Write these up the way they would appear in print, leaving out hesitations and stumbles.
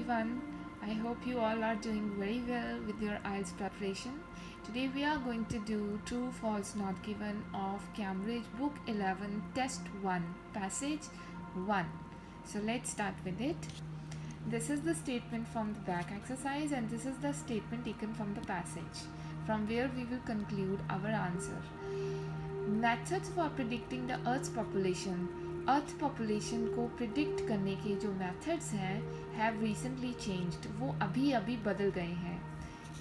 everyone. I hope you all are doing very well with your IELTS preparation. Today we are going to do True False Not Given of Cambridge Book 11 Test 1 Passage 1. So let's start with it. This is the statement from the back exercise and this is the statement taken from the passage from where we will conclude our answer. Methods for predicting the Earth's population. Earth population को predict करने के जो methods हैं have recently changed, वो अभी अभी बदल गए हैं,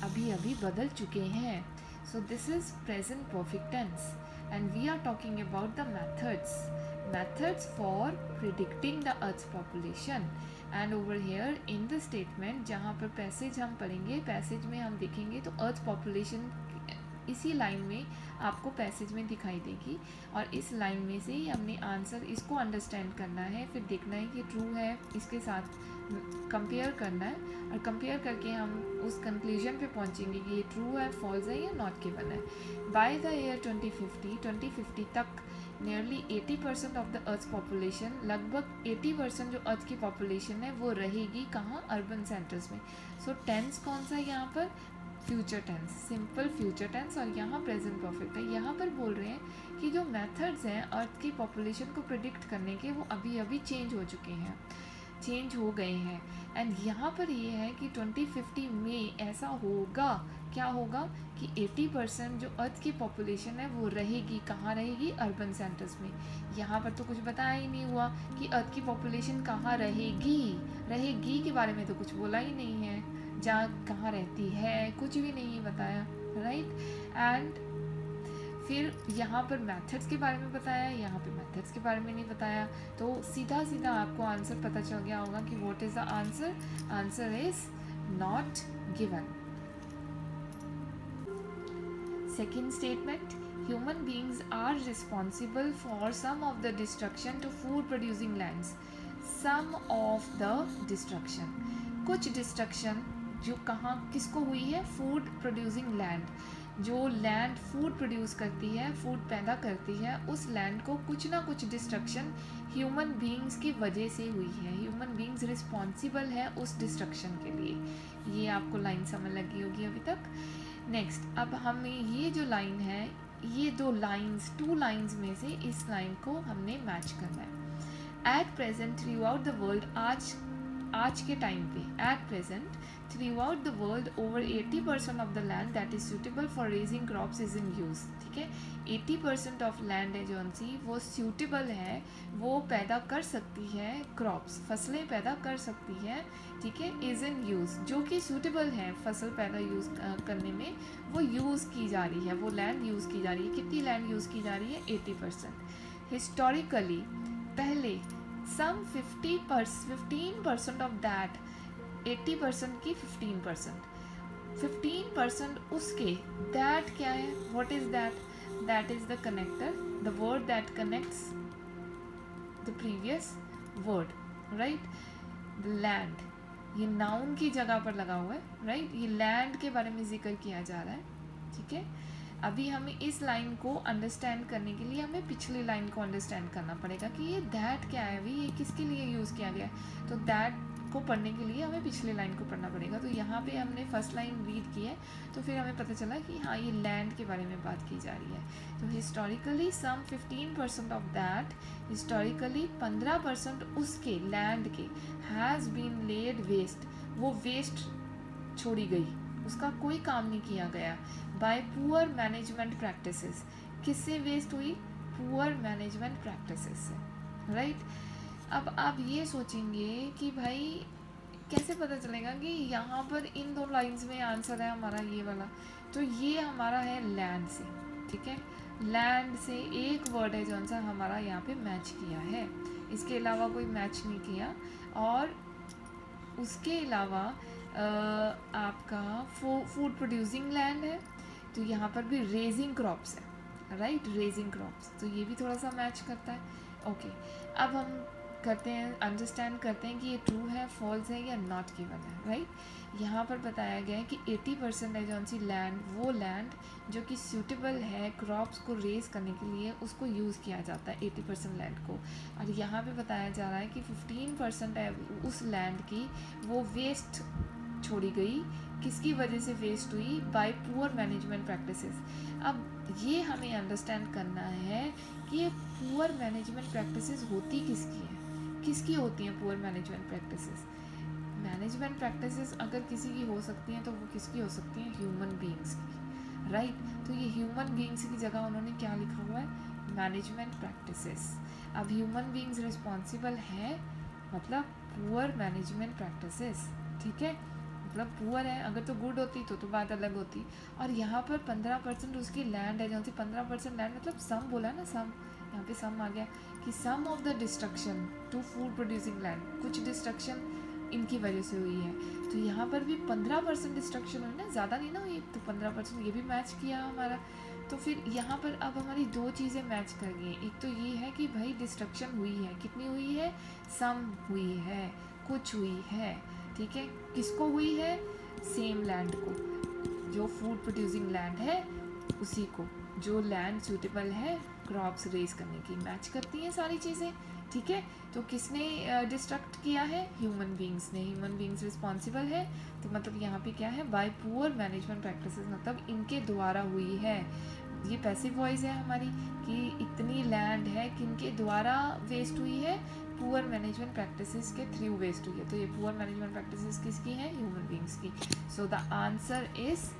अभी अभी बदल चुके हैं. So this is present perfect tense and we are talking about the methods for predicting the earth population. And over here in the statement जहाँ पर पैसेज हम पढ़ेंगे, पैसेज में हम देखेंगे तो अर्थ पॉपुलेशन इसी लाइन में आपको पैसेज में दिखाई देगी और इस लाइन में से ही हमने आंसर इसको अंडरस्टैंड करना है, फिर देखना है कि ट्रू है, इसके साथ कंपेयर करना है और कंपेयर करके हम उस कंक्लूजन पे पहुंचेंगे कि ये ट्रू है, फॉल्स है या नॉट गिवन है. बाय द ईयर 2050 तक nearly 80% of the earth population, लगभग 80% जो अर्थ की पॉपुलेशन है वो रहेगी कहाँ, अर्बन सेंटर्स में. सो टेंस कौन सा है यहाँ पर, future tense, simple future tense, और यहाँ प्रेजेंट परफेक्ट है. यहाँ पर बोल रहे हैं कि जो मेथड्स हैं अर्थ की पॉपुलेशन को प्रिडिक्ट करने के वो अभी अभी चेंज हो चुके हैं, चेंज हो गए हैं. एंड यहाँ पर ये है कि 2050 में ऐसा होगा, क्या होगा कि 80% जो अर्थ की पॉपुलेशन है वो रहेगी कहाँ, रहेगी अर्बन सेंटर्स में. यहाँ पर तो कुछ बताया ही नहीं हुआ कि अर्थ की पॉपुलेशन कहाँ रहेगी के बारे में तो कुछ बोला ही नहीं है, जहाँ कहाँ रहती है कुछ भी नहीं बताया, राइट. एंड फिर यहाँ पर मेथड्स के बारे में बताया, यहाँ पे मेथड्स के बारे में नहीं बताया, तो सीधा सीधा आपको आंसर पता चल गया होगा कि what is the answer. Answer is not given. Second statement, human beings are responsible for some of the destruction to food producing lands. Some of the destruction, कुछ डिस्ट्रक्शन जो कहाँ किसको हुई है, फूड प्रोड्यूसिंग लैंड. जो land food produce करती है, food पैदा करती है, उस लैंड को कुछ ना कुछ डिस्ट्रक्शन ह्यूमन बींग्स की वजह से हुई है. ह्यूमन बींग्स रिस्पॉन्सिबल है उस डिस्ट्रक्शन के लिए. ये आपको लाइन समझ लगी होगी अभी तक. नेक्स्ट, अब हमें ये जो लाइन है, ये टू लाइन्स में से इस लाइन को हमने मैच करना है. At present through out the world, आज के टाइम पे, at present throughout the world over 80% of the land that is suitable for raising crops is in use. ठीक है, 80% ऑफ लैंड है जो सी वो सूटेबल है, वो पैदा कर सकती है क्रॉप्स, फसलें पैदा कर सकती है. ठीक है, इज़ इन यूज़, जो कि सूटेबल है फसल पैदा यूज़ करने में, वो यूज़ की जा रही है, वो लैंड यूज़ की जा रही है. कितनी लैंड यूज़ की जा रही है, 80%. हिस्टोरिकली पहले सम 15% ऑफ दैट, 80% की 15% उसके, दैट क्या है, what is that, that is the connector, the word that connects the previous word, right. Land, ये नाउन की जगह पर लगा हुआ है, राइट. ये लैंड के बारे में जिक्र किया जा रहा है. ठीक है, अभी हमें इस लाइन को अंडरस्टैंड करने के लिए हमें पिछली लाइन को अंडरस्टैंड करना पड़ेगा कि ये दैट क्या है, अभी ये किसके लिए यूज़ किया गया है. तो दैट को पढ़ने के लिए हमें पिछले लाइन को पढ़ना पड़ेगा. तो यहाँ पे हमने फर्स्ट लाइन रीड की है तो फिर हमें पता चला कि हाँ, ये लैंड के बारे में बात की जा रही है. तो historically some 15% of that, historically 15% उसके, लैंड के, हैज़ बीन लेड वेस्ट, वो वेस्ट छोड़ी गई, उसका कोई काम नहीं किया गया. बाय पुअर मैनेजमेंट प्रैक्टिसेस, किससे वेस्ट हुई, पुअर मैनेजमेंट प्रैक्टिसेस से, राइट. अब आप ये सोचेंगे कि भाई कैसे पता चलेगा कि यहाँ पर इन दो लाइंस में आंसर है हमारा ये वाला. तो ये हमारा है लैंड से. ठीक है, लैंड से एक वर्ड है जो सा हमारा यहाँ पे मैच किया है, इसके अलावा कोई मैच नहीं किया. और उसके अलावा आपका फूड प्रोड्यूसिंग लैंड है, तो यहाँ पर भी रेजिंग क्रॉप्स है, राइट, रेजिंग क्रॉप्स, तो ये भी थोड़ा सा मैच करता है. ओके, अब हम करते हैं, अंडरस्टैंड करते हैं कि ये ट्रू है, फॉल्स है या नॉट गिवन है, राइट। यहाँ पर बताया गया है कि 80% ऑन सी लैंड, वो लैंड जो कि सूटेबल है क्रॉप्स को रेज करने के लिए, उसको यूज़ किया जाता है 80% लैंड को। और यहाँ पे बताया जा रहा है कि 15% है उस लैंड की वो वेस्ट छोड़ी गई। किसकी वजह से वेस्ट हुई? Bye poor management practices. अब ये हमें अंडरस्टैंड करना है कि ये पुअर मैनेजमेंट प्रैक्टिसेस होती किसकी है, किसकी होती हैं poor management practices? Management practices अगर किसी की हो सकती हैं तो वो किसकी हो सकती हैं? ह्यूमन बीइंग्स की, राइट। तो ये ह्यूमन बीइंग्स की जगह उन्होंने क्या लिखा हुआ है? Management practices. अब ह्यूमन बीइंग्स रिस्पॉन्सिबल है मतलब पुअर मैनेजमेंट प्रैक्टिसेस, ठीक है। मतलब पुअर है, अगर तो गुड होती तो बात अलग होती। और यहाँ पर 15% उसकी लैंड है, जहाँ से 15% लैंड मतलब सम बोला है ना, सम, यहाँ पे सम आ गया कि some of the destruction to food producing land, कुछ डिस्ट्रक्शन इनकी वजह से हुई है। तो यहाँ पर भी 15% डिस्ट्रक्शन हुई ना, ज़्यादा नहीं ना हुई, तो 15% ये भी मैच किया हमारा। तो फिर यहाँ पर अब हमारी दो चीज़ें मैच कर गई। एक तो ये है कि भाई डिस्ट्रक्शन हुई है, कितनी हुई है? सम हुई है, कुछ हुई है, ठीक है। किसको हुई है? सेम लैंड को, जो फूड प्रोड्यूसिंग लैंड है उसी को, जो लैंड सूटेबल है क्रॉप्स रेज करने की। मैच करती हैं सारी चीज़ें, ठीक है। तो किसने डिस्ट्रक्ट किया है? ह्यूमन बीइंग्स ने। ह्यूमन बीइंग्स रिस्पॉन्सिबल है, तो मतलब यहाँ पे क्या है? बाय पुअर मैनेजमेंट प्रैक्टिसेस, मतलब इनके द्वारा हुई है। ये पैसिव वॉइस है हमारी कि इतनी लैंड है किनके द्वारा वेस्ट हुई है? पुअर मैनेजमेंट प्रैक्टिसेस के थ्रू वेस्ट हुई है। तो ये पुअर मैनेजमेंट प्रैक्टिसेस किसकी हैं? ह्यूमन बीइंग्स की। So the answer is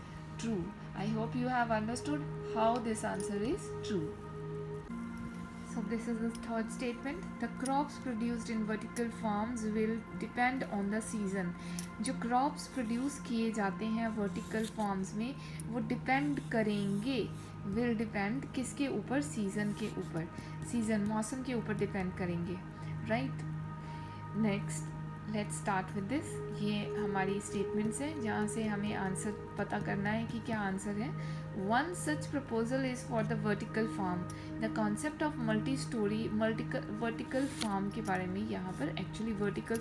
true. I hope you have understood how this answer is true. So this is the third statement. The crops produced in vertical farms will depend on the season. जो crops produce किए जाते हैं vertical farms में, वो depend करेंगे, will depend किसके ऊपर? season के ऊपर, season मौसम के ऊपर depend करेंगे, right? Next let's start with this. ये हमारी स्टेटमेंट्स हैं जहाँ से हमें आंसर पता करना है कि क्या आंसर है। One such proposal is for the vertical farm. The concept of multi storey vertical farm के बारे में यहाँ पर actually vertical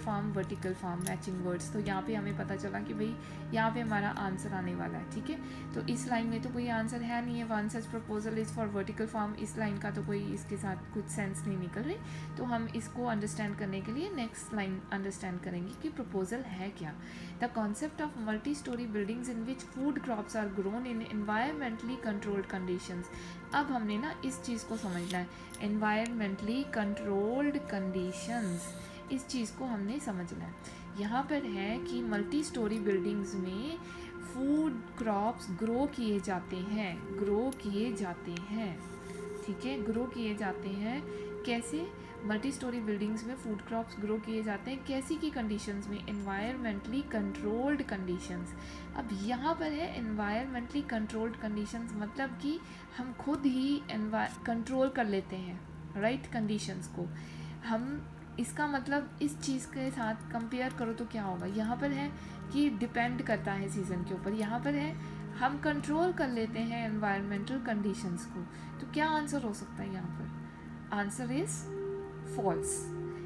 farm matching words, तो यहाँ पे हमें पता चला कि भाई यहाँ पे हमारा आंसर आने वाला है, ठीक है। तो इस लाइन में तो कोई आंसर है नहीं है, one such proposal is for vertical farm, इस लाइन का तो कोई इसके साथ कुछ सेंस नहीं निकल रही। तो हम इसको अंडरस्टैंड करने के लिए नेक्स्ट लाइन अंडरस्टैंड करेंगे कि प्रपोजल है क्या। The concept of multi storey buildings in which food crops are grown in environmentally controlled conditions. अब हमने ना इस चीज़ को समझना है, एनवायरमेंटली कंट्रोल्ड कंडीशंस, इस चीज़ को हमने समझना है। यहाँ पर है कि मल्टी स्टोरी बिल्डिंग्स में फूड क्रॉप्स ग्रो किए जाते हैं, ठीक है, ग्रो किए जाते हैं। कैसे? मल्टी स्टोरी बिल्डिंग्स में फूड क्रॉप्स ग्रो किए जाते हैं, कैसी की कंडीशंस में? Environmentally controlled conditions. अब यहाँ पर है एनवायरमेंटली कंट्रोल्ड कंडीशंस, मतलब कि हम खुद ही कंट्रोल कर लेते हैं, राइट, कंडीशंस को हम। इसका मतलब इस चीज़ के साथ कंपेयर करो तो क्या होगा? यहाँ पर है कि डिपेंड करता है सीज़न के ऊपर, यहाँ पर है हम कंट्रोल कर लेते हैं एनवायरमेंटल कंडीशंस को। तो क्या आंसर हो सकता है यहाँ पर? Answer is false.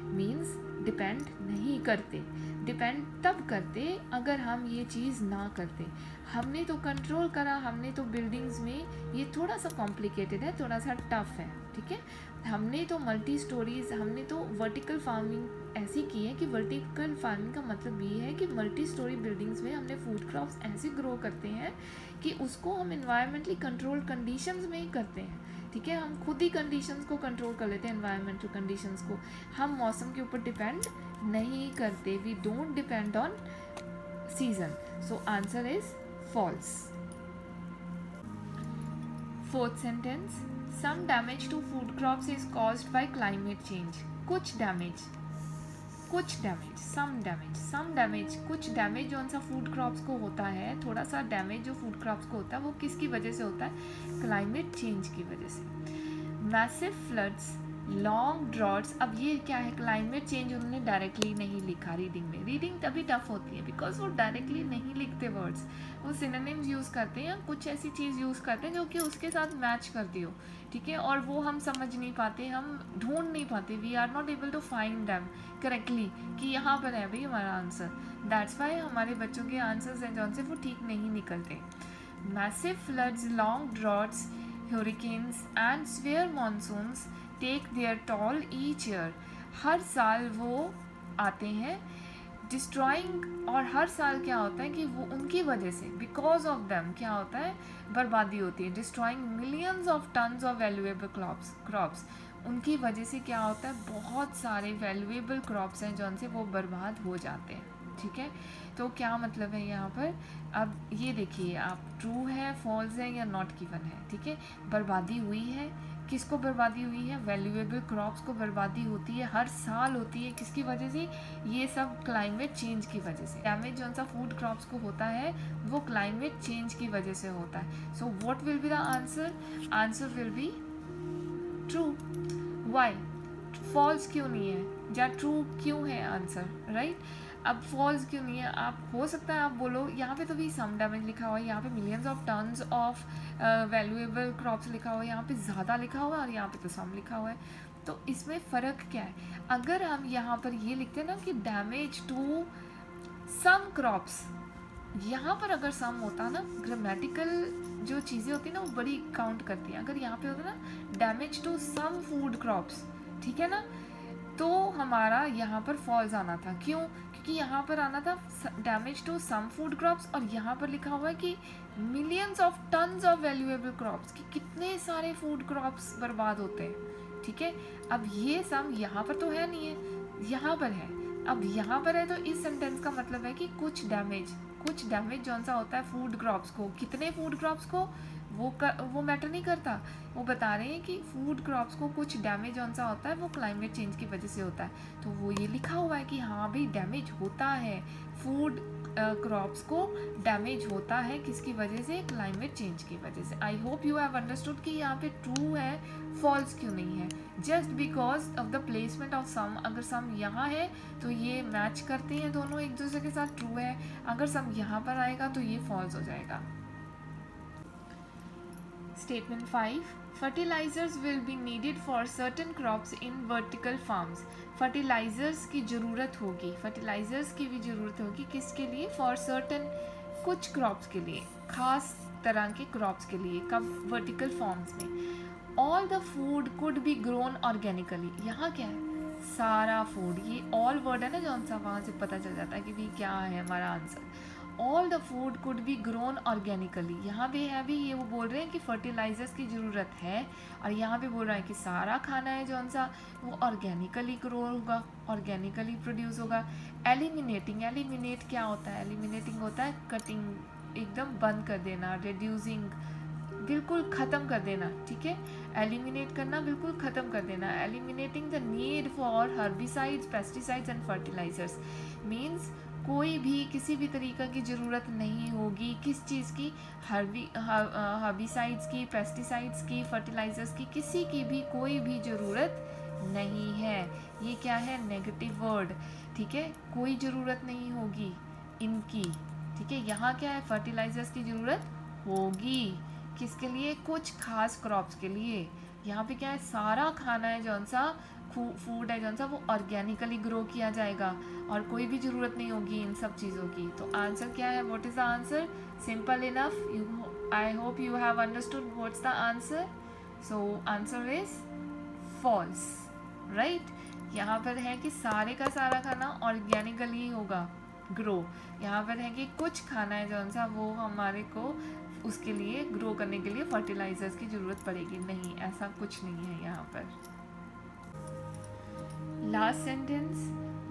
Means depend नहीं करते। डिपेंड तब करते अगर हम ये चीज़ ना करते। हमने तो कंट्रोल करा, हमने तो बिल्डिंग्स में, ये थोड़ा सा कॉम्प्लिकेटेड है, थोड़ा सा टफ है, ठीक है। हमने तो मल्टी स्टोरीज, हमने तो वर्टिकल फार्मिंग ऐसी की है कि वर्टिकल फार्मिंग का मतलब ये है कि मल्टी स्टोरी बिल्डिंग्स में हमने फूड क्रॉप्स ऐसे ग्रो करते हैं कि उसको हम एनवायरमेंटली कंट्रोल कंडीशंस में ही करते हैं, ठीक है। हम खुद ही कंडीशंस को कंट्रोल कर लेते हैं, एनवायरमेंटल कंडीशंस को। हम मौसम के ऊपर डिपेंड नहीं करते, we don't depend on season. So answer is false. Fourth sentence, some damage to food crops is caused by climate change. कुछ डैमेज, some damage, कुछ डैमेज जो सा फूड क्रॉप्स को होता है, थोड़ा सा डैमेज जो फूड क्रॉप्स को होता है वो किसकी वजह से होता है? क्लाइमेट चेंज की वजह से। मैसिव फ्लड्स लॉन्ग ड्रॉट्स, अब ये क्या है, क्लाइमेट चेंज उन्होंने डायरेक्टली नहीं लिखा रीडिंग में, रीडिंग तभी टफ होती है बिकॉज वो डायरेक्टली नहीं लिखते वर्ड्स, वो सिनोनिम्स यूज़ करते हैं, कुछ ऐसी चीज़ यूज़ करते हैं जो कि उसके साथ मैच करती हो, ठीक है, और वो हम समझ नहीं पाते, हम ढूंढ नहीं पाते, we are not able to find them correctly कि यहाँ पर है भाई हमारा आंसर, दैट्स वाई हमारे बच्चों के आंसर्स हैं जौन से वो ठीक नहीं निकलते। Massive floods, long droughts, hurricanes and severe monsoons take their toll each year, हर साल वो आते हैं डिस्ट्रॉइंग, और हर साल क्या होता है कि वो उनकी वजह से बिकॉज ऑफ देम क्या होता है, बर्बादी होती है, destroying millions of tons of valuable crops, उनकी वजह से क्या होता है, बहुत सारे वैल्यूएबल क्रॉप्स हैं जौन से वो बर्बाद हो जाते हैं, ठीक है। तो क्या मतलब है यहाँ पर, अब ये देखिए आप, ट्रू है, फॉल्स है या नॉट गिवन है, ठीक है। बर्बादी हुई है, किसको बर्बादी हुई है, वैल्यूएबल क्रॉप्स को बर्बादी होती है, हर साल होती है, किसकी वजह से, ये सब क्लाइमेट चेंज की वजह से, डैमेज जौन सा फूड क्रॉप्स को होता है वो क्लाइमेट चेंज की वजह से होता है। So what will be the answer, answer will be true. Why, false क्यों नहीं है, या ट्रू क्यों है आंसर, राइट। अब फॉल्स क्यों नहीं है, आप हो सकता है आप बोलो यहाँ पे तो भी सम डैमेज लिखा हुआ है, यहाँ पे millions of tons of valuable crops लिखा हुआ है, यहाँ पे ज़्यादा लिखा हुआ है और यहाँ पे तो सम लिखा हुआ है, तो इसमें फ़र्क क्या है। अगर हम यहाँ पर ये लिखते हैं ना कि डैमेज टू सम क्रॉप्स, यहाँ पर अगर सम होता ना, ग्रामेटिकल जो चीज़ें होती है ना वो बड़ी काउंट करती हैं, अगर यहाँ पे होता ना damage to some food crops, ठीक है ना, तो हमारा यहाँ पर फॉल्स आना था, क्यों, क्योंकि यहाँ पर आना था damage to some food crops, और यहाँ पर लिखा हुआ है कि millions of tons of valuable crops, कि कितने सारे फूड क्रॉप्स बर्बाद होते हैं, ठीक है। अब ये सम यहाँ पर तो है नहीं है, यहाँ पर है, अब यहाँ पर है, तो इस सेंटेंस का मतलब है कि कुछ डैमेज जौन सा होता है फूड क्रॉप्स को, कितने फूड क्रॉप्स को, वो मैटर नहीं करता, वो बता रहे हैं कि फूड क्रॉप्स को कुछ डैमेज जौन सा होता है वो क्लाइमेट चेंज की वजह से होता है, तो वो ये लिखा हुआ है कि हाँ भाई डैमेज होता है, फूड क्रॉप्स को डैमेज होता है, किसकी वजह से, क्लाइमेट चेंज की वजह से। I hope you have understood कि यहाँ पे ट्रू है, फॉल्स क्यों नहीं है, just because of the placement of some, अगर सम यहाँ है तो ये मैच करते हैं दोनों एक दूसरे के साथ, ट्रू है, अगर सम यहाँ पर आएगा तो ये फॉल्स हो जाएगा। Statement 5. Fertilizers will be needed for certain crops in vertical farms. Fertilizers की ज़रूरत होगी, fertilizers की भी ज़रूरत होगी, किसके लिए, for certain, कुछ crops के लिए, खास तरह के crops के लिए, कब, vertical farms में। All the food could be grown organically. यहाँ क्या है, सारा फूड, ये all word है ना जौन सा, वहाँ से पता चल जाता है कि भी क्या है हमारा answer. All the food could be grown organically, यहाँ पे है भी, ये वो बोल रहे हैं कि फर्टिलाइजर्स की ज़रूरत है, और यहाँ पे बोल रहा है कि सारा खाना है जौन सा वो ऑर्गेनिकली ग्रो होगा, ऑर्गेनिकली प्रोड्यूस होगा। एलिमिनेट क्या होता है, एलिमिनेटिंग होता है कटिंग, एकदम बंद कर देना, रिड्यूसिंग, बिल्कुल ख़त्म कर देना, ठीक है, एलिमिनेट करना, बिल्कुल ख़त्म कर देना। Eliminating the need for herbicides, pesticides and fertilisers, means कोई भी किसी भी तरीक़ा की ज़रूरत नहीं होगी, किस चीज़ की, हर्बिसाइड्स की, पेस्टिसाइड्स की, फर्टिलाइजर्स की, किसी की भी कोई भी ज़रूरत नहीं है। ये क्या है, नेगेटिव वर्ड, ठीक है, कोई ज़रूरत नहीं होगी इनकी, ठीक है। यहाँ क्या है, फर्टिलाइजर्स की ज़रूरत होगी, किसके लिए, कुछ खास क्रॉप्स के लिए। यहाँ पे क्या है, सारा खाना है जौन सा फूड है जौन सा वो ऑर्गेनिकली ग्रो किया जाएगा, और कोई भी ज़रूरत नहीं होगी इन सब चीज़ों की। तो आंसर क्या है, what is the answer, simple enough, I hope you have understood what's the answer. So answer is false, right. यहाँ पर है कि सारे का सारा खाना ऑर्गेनिकली होगा ग्रो, यहाँ पर है कि कुछ खाना है जौन सा वो हमारे को उसके लिए ग्रो करने के लिए फर्टिलाइजर्स की ज़रूरत पड़ेगी, नहीं, ऐसा कुछ नहीं है यहाँ पर। Last sentence,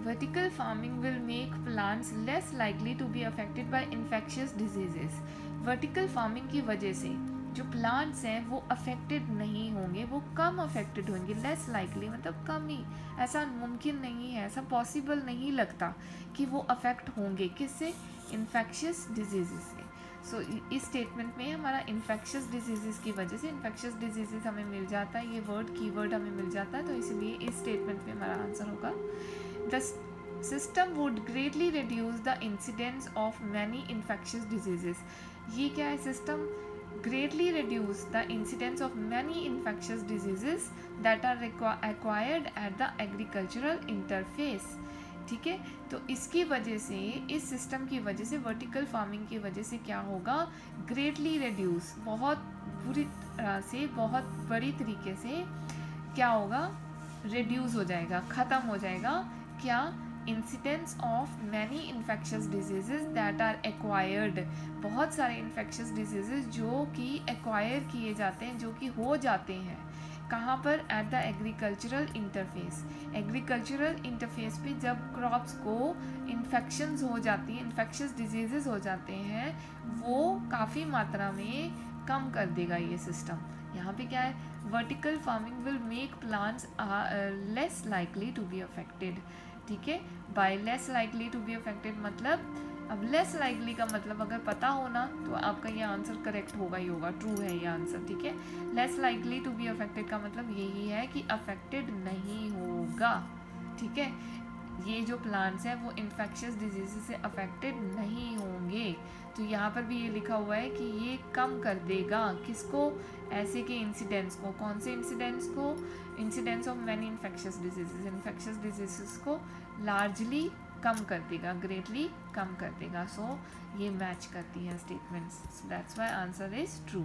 vertical farming will make plants less likely to be affected by infectious diseases. Vertical farming की वजह से जो plants हैं वो affected नहीं होंगे, वो कम affected होंगे, less likely मतलब कम ही, ऐसा मुमकिन नहीं है, ऐसा possible नहीं लगता कि वो affect होंगे, किससे, infectious diseases से। सो इस स्टेटमेंट में हमारा इन्फेक्शियस डिजीज़ की वजह से इन्फेक्शियस डिजीज़ हमें मिल जाता है, ये वर्ड कीवर्ड हमें मिल जाता है, तो इसलिए इस स्टेटमेंट में हमारा आंसर होगा the system would greatly reduce the incidence of many infectious diseases. ये क्या है system? greatly reduce the incidence of many infectious diseases that are acquired at the agricultural interface। ठीक है, तो इसकी वजह से, इस सिस्टम की वजह से, वर्टिकल फार्मिंग की वजह से क्या होगा? ग्रेटली रिड्यूस, बहुत बुरी तरह से, बहुत बड़ी तरीके से क्या होगा? रिड्यूस हो जाएगा, ख़त्म हो जाएगा। क्या? Incidence of many infectious diseases that are acquired, बहुत सारे इन्फेक्शियस डिजीज़ जो कि एक्वायर किए जाते हैं, जो कि हो जाते हैं कहाँ पर? At the agricultural interface. Agricultural interface पे जब क्रॉप्स को इन्फेक्शंस हो जाती हैं, इन्फेक्शियस डिजीज़ हो जाते हैं, वो काफ़ी मात्रा में कम कर देगा ये सिस्टम। यहाँ पे क्या है? Vertical farming will make plants less likely to be affected. ठीक है, by less likely to be affected मतलब, अब लेस लाइकली का मतलब अगर पता हो ना तो आपका ये आंसर करेक्ट होगा ही होगा, ट्रू है ये आंसर। ठीक है, less likely to be affected का मतलब यही है कि अफेक्टेड नहीं होगा। ठीक है, ये जो प्लांट्स हैं वो इन्फेक्शियस डिजीज से अफेक्टेड नहीं होंगे। तो यहाँ पर भी ये लिखा हुआ है कि ये कम कर देगा किसको? ऐसे के इंसिडेंट्स को। कौन से इंसिडेंट्स को? Incidents of many infectious diseases, infectious diseases को लार्जली कम कर देगा, ग्रेटली कम कर देगा। सो ये मैच करती हैं statements, that's why answer is true.